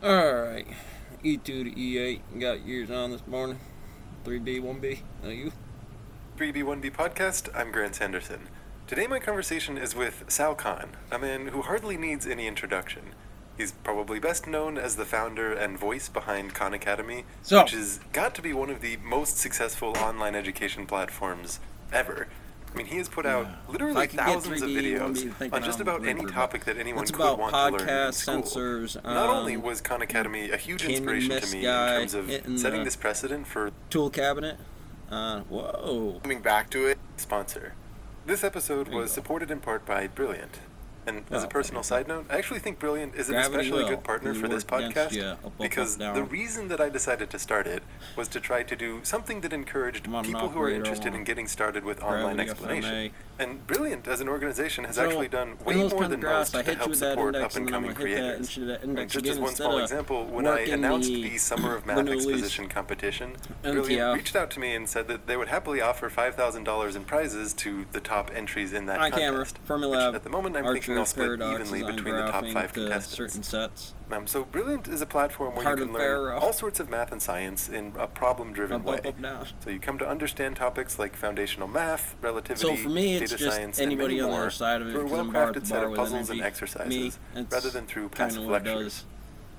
Alright. E2 to E8. Got yours on this morning. 3B, 1B. You? 3B1B Podcast, I'm Grant Sanderson. Today my conversation is with Sal Khan, a man who hardly needs any introduction. He's probably best known as the founder and voice behind Khan Academy, which has got to be one of the most successful online education platforms ever. I mean, he has put out literally thousands of videos on just about any topic that anyone could want to learn in school. Sensors, Not only was Khan Academy a huge inspiration to me in terms of setting this precedent for tool cabinet. Whoa. Coming back to it, sponsor. This episode was supported in part by Brilliant. And as a personal side note, I actually think Brilliant is an especially good partner for this podcast because the reason that I decided to start it was to try to do something that encouraged people who are interested in getting started with online explanation. And Brilliant as an organization has actually done way more than most to help support up-and-coming creators. And just as one small example, when I announced the Summer of Math Exposition competition, Brilliant reached out to me and said that they would happily offer $5,000 in prizes to the top entries in that contest. Which at the moment I'm thinking I'll split evenly between the top 5 contestants. So Brilliant is a platform where you can learn all sorts of math and science in a problem-driven way. So you come to understand topics like foundational math, relativity, data science, and many more through a well-crafted set of puzzles and exercises, rather than through passive lectures.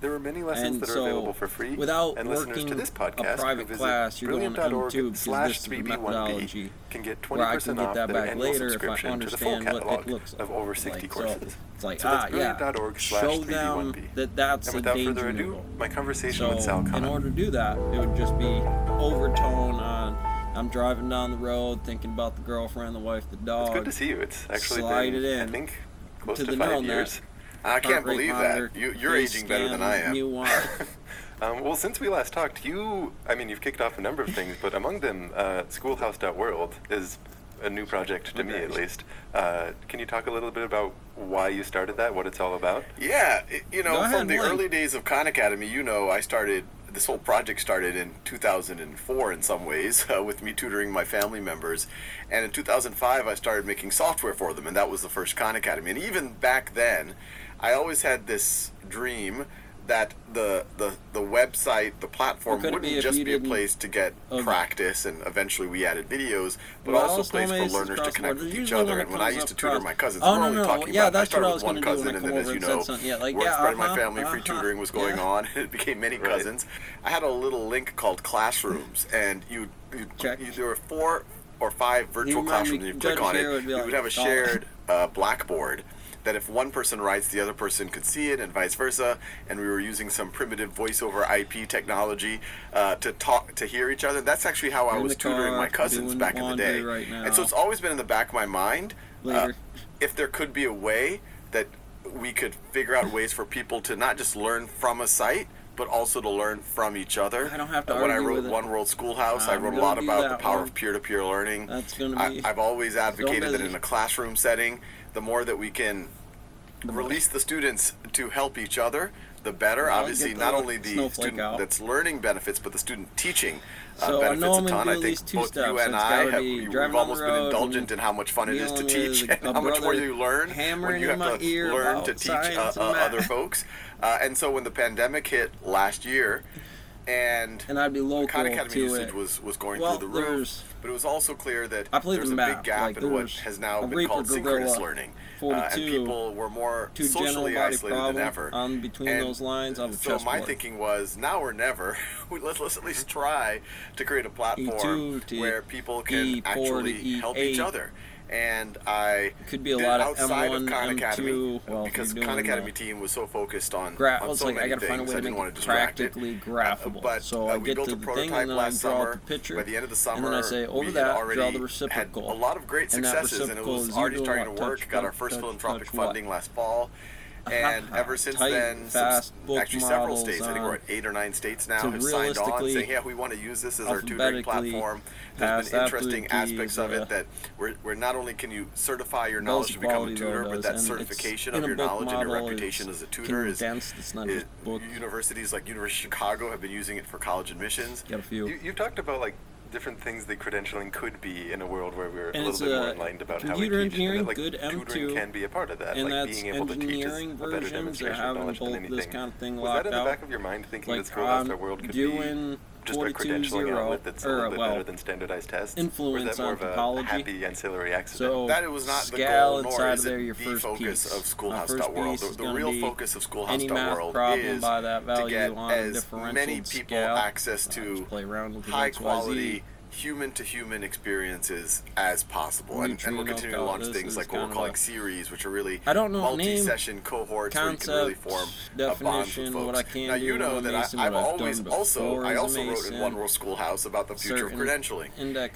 There are many lessons that are available for free, and listeners to this podcast who visit brilliant.org/3b1b can get 20% off their annual subscription to the full catalog of over 60 courses. It's like, so that's brilliant.org/3b1b. That's and without further ado, my conversation with Sal Khan. In order to do that, it would just be overtone on I'm driving down the road thinking about the girlfriend, the wife, the dog. It's good to see you. It's actually been, I think, close to 5 years. I can't believe that. You're aging better than I am. Well, since we last talked, you've kicked off a number of things, but among them, Schoolhouse.world is a new project to me, at least. Can you talk a little bit about why you started that, what it's all about? Yeah, from the early days of Khan Academy, this whole project started in 2004 in some ways, with me tutoring my family members. And in 2005, I started making software for them, and that was the first Khan Academy. And even back then, I always had this dream that the website, the platform wouldn't just be a place to get practice, and eventually we added videos, but also a place for learners to connect with each other. And when I used to tutor my cousins, we're only talking about, I started with one cousin, and then as you know, word spread in my family, free tutoring was going on, and it became many cousins. I had a little link called Classrooms, and there were 4 or 5 virtual classrooms, and you click on it, you would have a shared blackboard that if one person writes, the other person could see it, and vice versa. And we were using some primitive voice over IP technology to hear each other. That's actually how I was tutoring my cousins back in the day. And so it's always been in the back of my mind, if there could be a way that we could figure out ways for people to not just learn from a site, but also to learn from each other. I don't have to when I wrote One World Schoolhouse, I wrote a lot about the power of peer-to-peer learning. I've always advocated that in a classroom setting, the more that we can release the students to help each other, the better. Obviously, not only the student that's learning benefits, but the student teaching benefits a ton. I think both you and I we've almost been indulgent in how much fun it is to teach, and how much more you learn when you have to learn to teach other folks. And so when the pandemic hit last year, and I'd be local Khan Academy usage was going through the roof, but it was also clear that there's a big gap in what has now been called synchronous learning. And people were more socially isolated than ever. Between those lines, so my thinking was, now or never, let's at least try to create a platform where people can actually help each other. And I could be a lot of outside M1, of Khan Academy, M2, because Khan Academy team was so focused on so many I gotta find a way things, I to didn't make want it to distract it. practically graphable. But so I we get built to a the prototype thing, and then I last draw summer. the picture, By the end of the summer, and then I say, over we that, already draw the reciprocal. had a lot of great successes, and it was already starting to work. Got our first philanthropic funding last fall. And ever since then, several states, I think we're at 8 or 9 states now, have signed on saying, yeah, we want to use this as our tutoring platform. There's been interesting aspects of it that where not only can you certify your knowledge to become a tutor, but that certification of your knowledge and your reputation as a tutor is universities like University of Chicago have been using it for college admissions. You've talked about different things that credentialing could be in a world where we're a little bit more enlightened about how we computer teach. engineering, And that, good M2, tutoring can be a part of that. and like that's being able to teach is engineering a better versions. They're demonstration of having knowledge than both anything. this kind of thing Was locked that in the out. back of your mind, thinking Like, that Schoolhouse World could be just a credentialing outlet that's a little bit better than standardized tests? Influence or is that more on of topology. a happy ancillary accident? So that was not the Scal goal, nor inside is of there, it your the first focus piece. of Schoolhouse First World. piece is The gonna real be focus of Schoolhouse any math World problem is by that to value get on a as many differentialed people scale. access to Play around with the high XYZ. quality human-to-human experiences as possible, and we're continuing to launch things like what we're calling series, which are really multi-session cohorts where you can really form bonds with folks. What I can now you know that I've always I also wrote in One World Schoolhouse about the future of credentialing,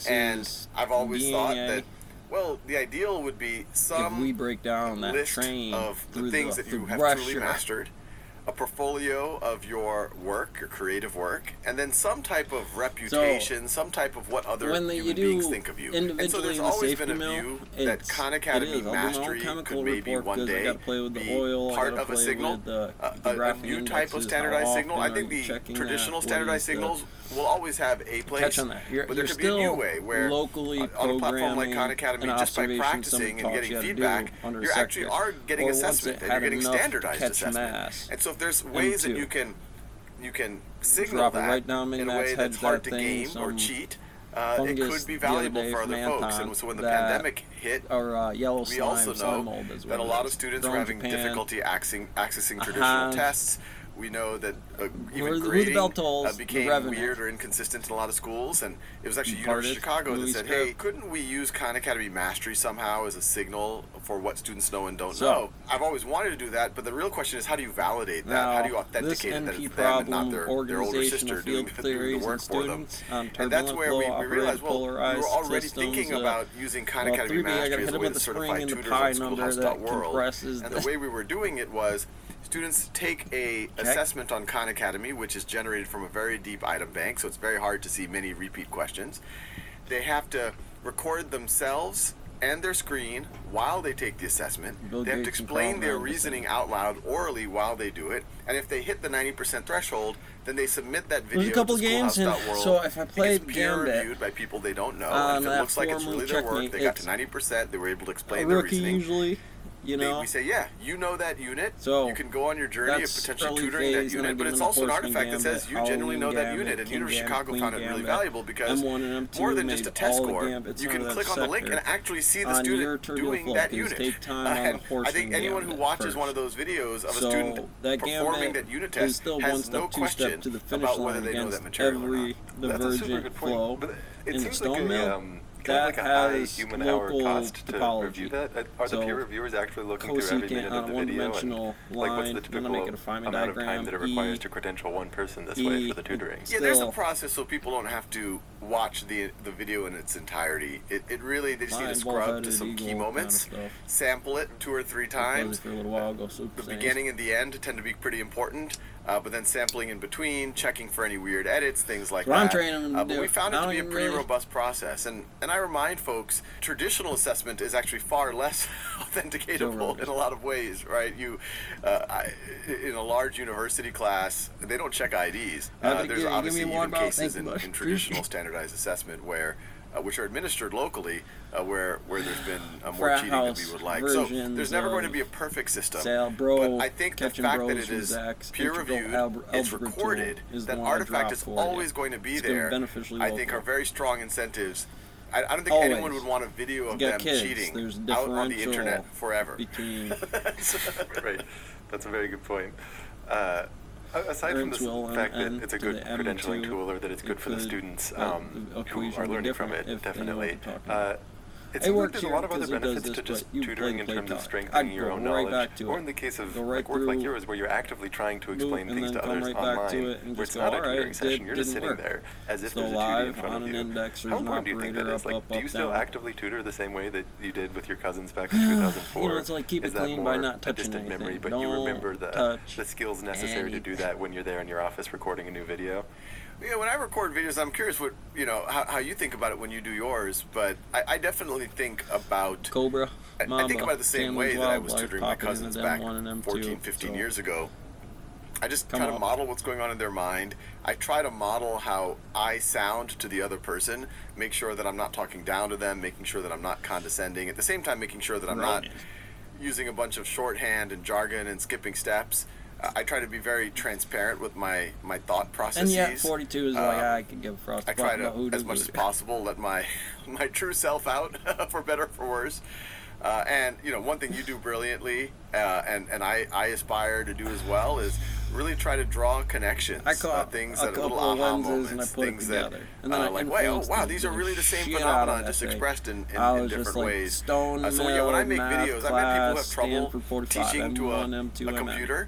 and I've always thought that, well, the ideal would be some if we break down that list train of the through things that you have truly mastered, a portfolio of your work, your creative work, and then some type of reputation, some type of what other human beings think of you. And so there's always been a view that Khan Academy mastery could maybe one day be part of a signal, a new type of standardized signal. I think the traditional standardized signals will always have a place, but there could be a new way where on a platform like Khan Academy, just by practicing and getting feedback, you actually are getting assessment and you're getting standardized assessment. And so if there's ways that you can signal that in a way that's hard to game or cheat, it could be valuable for other folks. And so when the pandemic hit, we also know that a lot of students were having difficulty accessing traditional tests. We know that even grading became weird or inconsistent in a lot of schools, and it was actually University of Chicago that said, hey, couldn't we use Khan Academy mastery somehow as a signal for what students know and don't know? I've always wanted to do that, but the real question is, how do you validate that? How do you authenticate it that it's them and not their older sister doing the work for them? And that's where we realized, well, we were already thinking about using Khan Academy mastery as a way to certify tutors on Schoolhouse.World, and the way we were doing it was, students take a assessment on Khan Academy, which is generated from a very deep item bank, so it's very hard to see many repeat questions. They have to record themselves and their screen while they take the assessment. They have to explain their reasoning out loud orally while they do it, and if they hit the 90% threshold, then they submit that video to Schoolhouse.World. So if I played it gets peer-reviewed by people they don't know, and if it looks like it's really their work, they got to 90%, they were able to explain their reasoning. Usually, you know, we say, yeah, you know that unit, so you can go on your journey of potentially tutoring that unit, but it's also an artifact that says you genuinely know that unit, and University of Chicago found it really valuable because more than just a test score, you can click on the link and actually see the student doing that unit. And I think anyone who watches one of those videos of a student performing that unit test has no question about whether they know that material or not. That's a super good point, but it seems like a high human hour cost to review that. Are the peer reviewers actually looking through every minute of the video? And what's the typical amount of time that it requires to credential one person this way for the tutoring? Yeah, there's a process so people don't have to watch the video in its entirety. It really, they just need to scrub to some key moments, sample it 2 or 3 times. The beginning and the end tend to be pretty important. But then sampling in between, checking for any weird edits, things like that. But we found it to be a pretty robust process. And I remind folks, traditional assessment is actually far less authenticatable in a lot of ways, right? In a large university class, they don't check IDs. There's obviously even cases in traditional standardized assessment where which are administered locally, where there's been more cheating than we would like. So there's never going to be a perfect system. But I think the fact that it is peer-reviewed, it's recorded, that artifact is always going to be there, I think are very strong incentives. I don't think anyone would want a video of them cheating out on the internet forever. Right. That's a very good point. Aside from the fact that it's a good credentialing tool or that it's good for the students who are learning from it, definitely. It seems like there's a lot of other benefits to just tutoring in terms of strengthening your own knowledge, or in the case of work like yours, where you're actively trying to explain things to others online, where it's not a tutoring session, you're just sitting there as if there's a tutor in front of you. How important do you think that is? Like, do you still actively tutor the same way that you did with your cousins back in 2004? It's like keep it clean by not touching anything. Is that more a distant memory, but you remember the skills necessary to do that when you're there in your office recording a new video? Yeah, when I record videos, I'm curious what how you think about it when you do yours. But I definitely think about Cobra. I think about it the same way that I was tutoring my cousins back 14, 15 years ago. I just try to model what's going on in their mind. I try to model how I sound to the other person, make sure that I'm not talking down to them, making sure that I'm not condescending, at the same time making sure that I'm not using a bunch of shorthand and jargon and skipping steps. I try to be very transparent with my thought processes. And yet 42 is like, I can give a frost. I try to, as much as possible, let my true self out, for better or for worse. And, one thing you do brilliantly, and I aspire to do as well, is really try to draw connections. I caught things a that couple little aha lenses moments, and I put things it together. that, and then like, wow, these are really the same phenomenon, just expressed in different ways. Stone So when I make videos, I've had people who have trouble 45, teaching to a computer.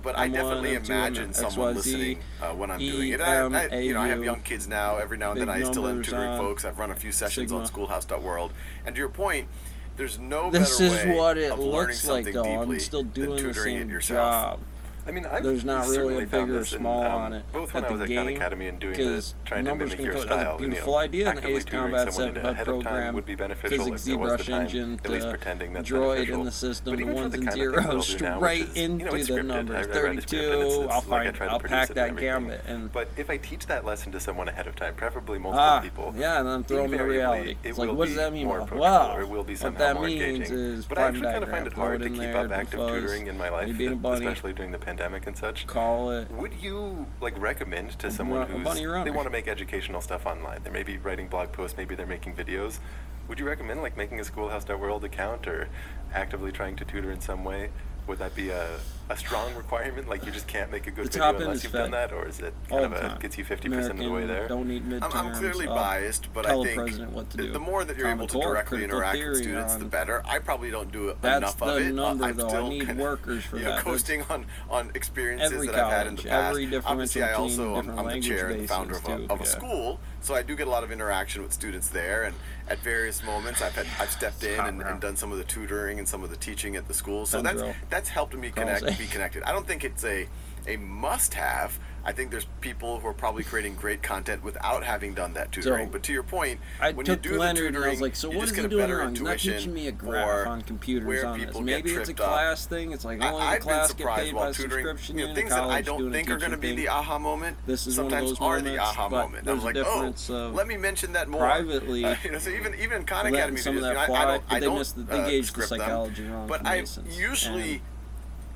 But I definitely imagine someone listening when I'm doing it. I have young kids now. Every now and then I still am tutoring folks. I've run a few sessions on Schoolhouse.world. And to your point, there's no better way of learning something deeply than tutoring it yourself. I mean, there's not really a big or small on it. Both when I was at Khan Academy and doing this, trying to mimic your style, beautiful idea in the Ace Combat 7 HUD program, would be beneficial physics ZBrush engine, at least pretending that's droid beneficial. in the system, but the ones and zeros, straight into the numbers. 32, I'll pack that gambit. But if I teach that lesson to someone ahead of time, preferably multiple people, yeah, and then throw them in reality. It's like, what does that mean? Wow, what that means is but I actually kind of find it hard to keep up active tutoring in my life, especially during the pandemic and such. Would you recommend to someone who's they want to make educational stuff online? They may be writing blog posts, maybe they're making videos. Would you recommend making a Schoolhouse.world account or actively trying to tutor in some way? Would that be a strong requirement? You just can't make a good video unless you've done that, or is it kind of gets you 50% of the way there? Don't need midterms. I'm clearly biased, but I think the more that you're able to directly interact with students, the better. I probably don't do enough of it. I'm still I need workers for that. Coasting on experiences that I've had in the past. Obviously, I also I'm the chair and the founder of a school, so I do get a lot of interaction with students there, and at various moments I've stepped in and done some of the tutoring and some of the teaching at the school. So that's helped me be connected. I don't think it's a must-have. I think there's people who are probably creating great content without having done that tutoring. But to your point, when you do the tutoring, and I was like, so what is he doing wrong? He's not teaching me a graph on computers on this. Maybe it's a class thing. It's like, only the class get paid by subscription. Things that I don't think are going to be the aha moment sometimes are the aha moment. I'm like, let me mention that more. Privately, so even in Khan Academy videos, I don't script them, but I've usually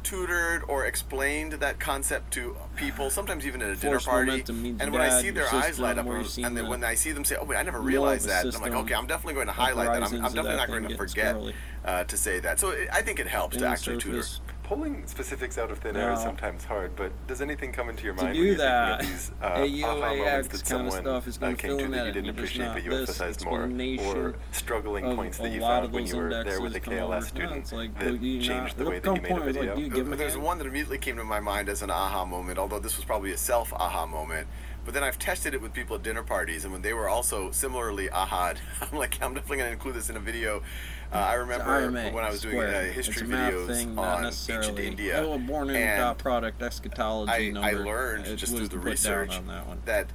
tutored or explained that concept to people, sometimes even at a dinner party, and when I see their eyes light up, and then when I see them say, oh wait, I never realized that, I'm like, okay, I'm definitely going to highlight that. I'm definitely not going to forget to say that. So I think it helps to actually tutor. Pulling specifics out of thin air is sometimes hard, but does anything come into your mind when you think of these aha moments that someone came to that you didn't appreciate but you emphasized more, or struggling points that you found when you were there with a KLS student that changed the way that you made a video? There's one that immediately came to my mind as an aha moment, although this was probably a self-aha moment. But then I've tested it with people at dinner parties, and when they were also similarly aha'd, I'm like, I'm definitely going to include this in a video. I remember when I was doing history videos on ancient India, and product eschatology I learned just through the research that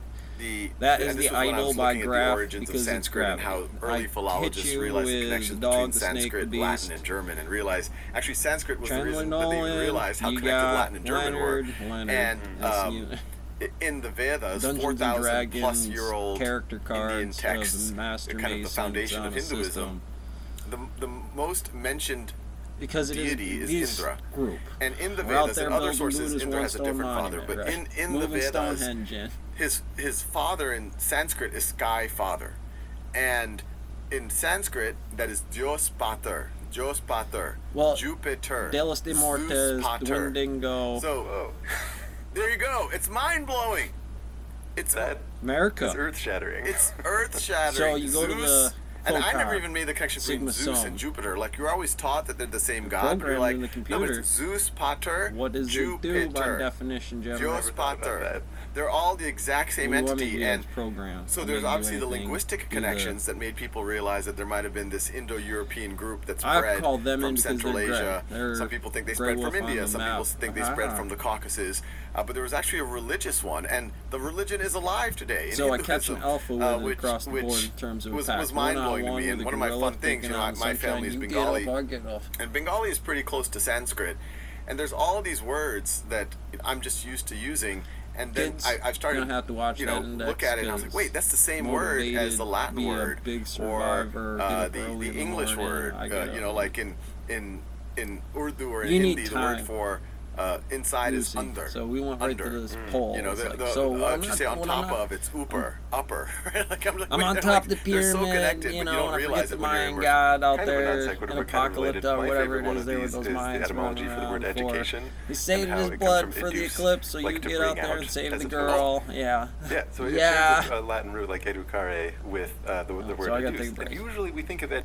that is the idol by graph because it's Sanskrit and how early philologists realized the connections between Sanskrit, Latin, and German, and realized actually Sanskrit was the reason that they realized how connected Latin and German were. And in the Vedas, 4,000 plus year old Indian texts, kind of the foundation of Hinduism, the most mentioned deity is Indra. And in the Vedas and other sources, Indra has a different father. But in the Vedas, his father in Sanskrit is Sky Father. And in Sanskrit, that is Dios Pater. Well, Jupiter. Delos de Mortes, Dwindingo. So, there you go. It's mind-blowing. It's America. It's earth-shattering. It's earth-shattering. So you go to the... And I never even made the connection between Zeus and Jupiter. You're always taught that they're the same god. But you're like, no, it's Zeus Pater, what does Jupiter, it do by definition, Dios Pater. They're all the exact same entity. And so there's obviously the linguistic connections that made people realize that there might have been this Indo-European group that spread from Central Asia. Some people think they spread from India. Some people think they spread from the Caucasus. But there was actually a religious one, and the religion is alive today. So I catch an alpha with it across the board in terms of was mind-blowing to me. And one of my fun things, my family is Bengali, and Bengali is pretty close to Sanskrit. And there's all these words that I'm just used to using. And then I started, have to watch look at it, and I was like, wait, that's the same word as the Latin word, or the English word. Like in Urdu or in Hindi, the word for inside is under. So we went right to this pole. You say on top of, it's upper. Like, I'm on top of the pyramid, so connected, and I forget the Mayan god out there, an apocalypse, whatever it is there with those Mayans running around. He saved his blood for the eclipse, so you get out there and save the girl. Yeah. Yeah, so it's a Latin root like educare with the word educe. And usually we think of it